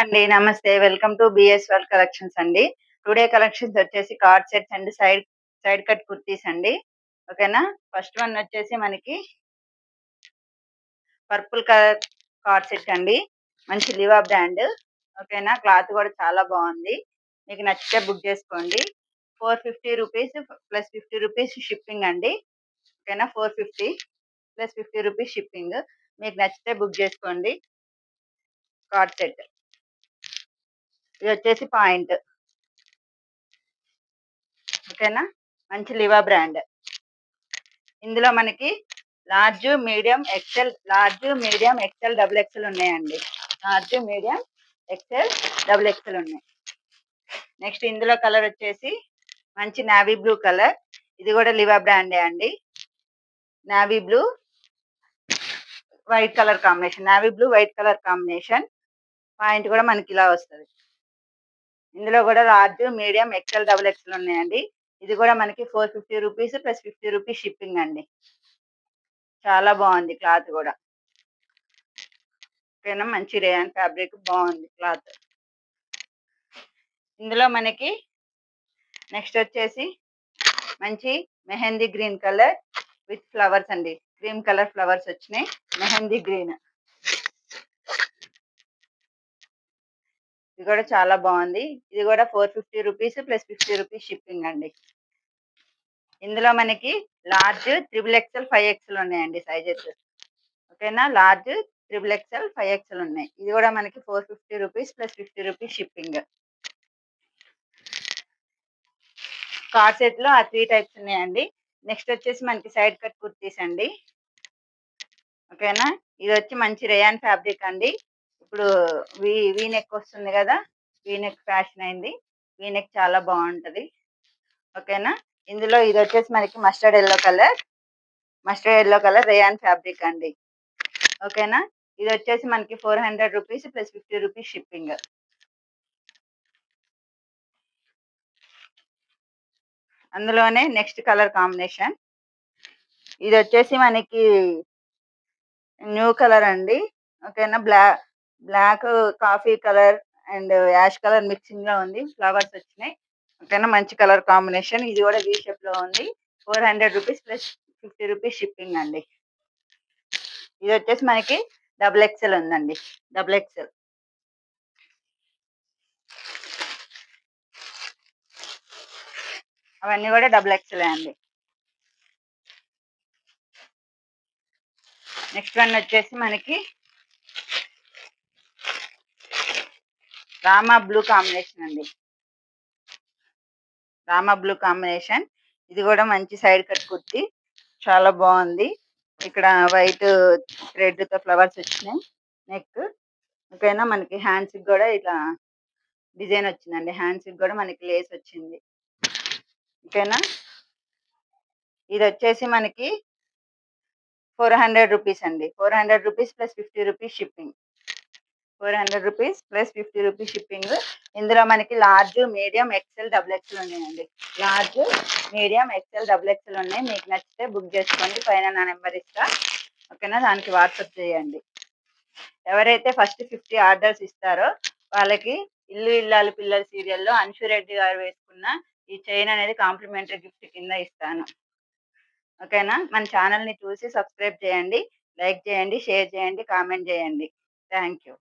అండి. నమస్తే. Welcome to BS world collections అండి. టుడే కలెక్షన్స్ వచ్చేసి coord sets and side side cut kurtis అండి. ఓకేనా? ఫస్ట్ వన్ వచ్చేసి మనకి పర్పుల్ కలర్ కార్డ్ సెట్ అండి. మంచి లివా బ్రాండ్. ఓకేనా? క్లాత్ కూడా చాలా బాగుంది. మీకు నచ్చితే బుక్ చేసుకోండి. 450 రూపీస్ ప్లస్ 50 రూపీస్ షిప్పింగ్ అండి. ఓకేనా? 450 ప్లస్ 50 రూపీస్ షిప్పింగ్. మీకు నచ్చితే బుక్ చేసుకోండి. Card set. ఇది వచ్చేసి పాయింట్. ఓకేనా? మంచి లివా బ్రాండ్. ఇందులో మనకి large, medium, XL, double XL ఉన్నాయండి. Large, medium, XL, double XL ఉన్నాయి. నెక్స్ట్ ఇందులో కలర్ వచ్చేసి మంచి నావీ బ్లూ కలర్. ఇది కూడా లివా బ్రాండే అండి. Navy blue white colour combination. Navy blue white colour combination. Pant కూడా మనకి ఇలా వస్తుంది. ఇందులో కూడా large, medium, XL, double XL ఉన్నాయండి. ఇది కూడా మనకి 450 రూపీస్ ప్లస్ 50 రూపీస్ షిప్పింగ్ అండి. చాలా బాగుంది క్లాత్ కూడా. ఓకేనా? మంచి రేయాన్ ఫ్యాబ్రిక్, బాగుంది క్లాత్. ఇందులో మనకి నెక్స్ట్ వచ్చేసి మంచి mehndi green colour with flowers అండి. క్రీమ్ కలర్ ఫ్లవర్స్ వచ్చినాయి. మెహందీ గ్రీన్. ఇది కూడా చాలా బాగుంది. ఇది కూడా 450 రూపీస్ ప్లస్ 50 రూపీస్ షిప్పింగ్ అండి. ఇందులో మనకి లార్జ్, త్రిబుల్ ఎక్స్ఎల్, 5XL ఉన్నాయండి సైజెస్. ఓకేనా? లార్జ్, త్రిబుల్ ఎక్స్ఎల్, 5XL ఉన్నాయి. ఇది కూడా మనకి 450 rupees plus 50 rupees shipping. Card set లో ఆ 3 టైప్స్ ఉన్నాయండి. నెక్స్ట్ వచ్చేసి మనకి సైడ్ కట్ కుర్తీస్ అండి. ఓకేనా? ఇది వచ్చి మంచి రేయాన్ ఫ్యాబ్రిక్ అండి. ఇప్పుడు వీ నెక్ వస్తుంది కదా, వీ నెక్ ఫ్యాషన్ అయింది. వీ నెక్ చాలా బాగుంటది. ఓకేనా? ఇందులో ఇది వచ్చేసి మనకి mustard yellow colour rayon fabric అండి. ఓకేనా? ఇది వచ్చేసి మనకి 400 రూపీస్ ప్లస్ 50 రూపీస్ షిప్పింగ్. అందులోనే నెక్స్ట్ కలర్ కాంబినేషన్. ఇది వచ్చేసి మనకి న్యూ కలర్ అండి. ఓకేనా? Black, coffee colour and ash colour mixing లో ఉంది. ఫ్లవర్స్ వచ్చినాయి. ఓకేనా? మంచి కలర్ కాంబినేషన్. ఇది కూడా వీ షేప్ లో ఉంది. 400 రూపీస్ ప్లస్ 50 రూపీస్ షిప్పింగ్ అండి. ఇది వచ్చేసి మనకి డబుల్ ఎక్స్ఎల్ ఉందండి. Double XL. అవన్నీ కూడా డబుల్ ఎక్స్ఎల్ అండి. నెక్స్ట్ వన్ వచ్చేసి మనకి రామా బ్లూ కాంబినేషన్ అండి. Rama blue combination. ఇది కూడా మంచి సైడ్ కట్ కుర్తి. చాలా బాగుంది. ఇక్కడ వైట్ థ్రెడ్ తో ఫ్లవర్స్ వచ్చినాయి. నెక్. ఓకేనా? మనకి హ్యాండ్స్ కూడా ఇట్లా డిజైన్ వచ్చిందండి. హ్యాండ్స్ కూడా మనకి లేస్ వచ్చింది. ఓకేనా? ఇది వచ్చేసి మనకి 400 రూపీస్ అండి. 400 rupees plus 50 rupees shipping. 400 rupees plus 50 rupees shipping. ఇందులో మనకి large, medium, XL, double XL ఉన్నాయండి. Large, medium, XL, double XL ఉన్నాయి. మీకు నచ్చితే బుక్ చేసుకోండి. పైన నా నెంబర్ ఇస్తా. ఓకేనా? దానికి వాట్సాప్ చేయండి. ఎవరైతే ఫస్ట్ 50 ఆర్డర్స్ ఇస్తారో వాళ్ళకి ఇల్లు ఇల్లాలు పిల్లల సీరియల్లో అన్షు రెడ్డి గారు వేసుకున్న ఈ చైన్ అనేది కాంప్లిమెంటరీ గిఫ్ట్ కింద ఇస్తాను. ఓకేనా? మన ఛానల్ని చూసి సబ్స్క్రైబ్ చేయండి, లైక్ చేయండి, షేర్ చేయండి, కామెంట్ చేయండి. Thank you.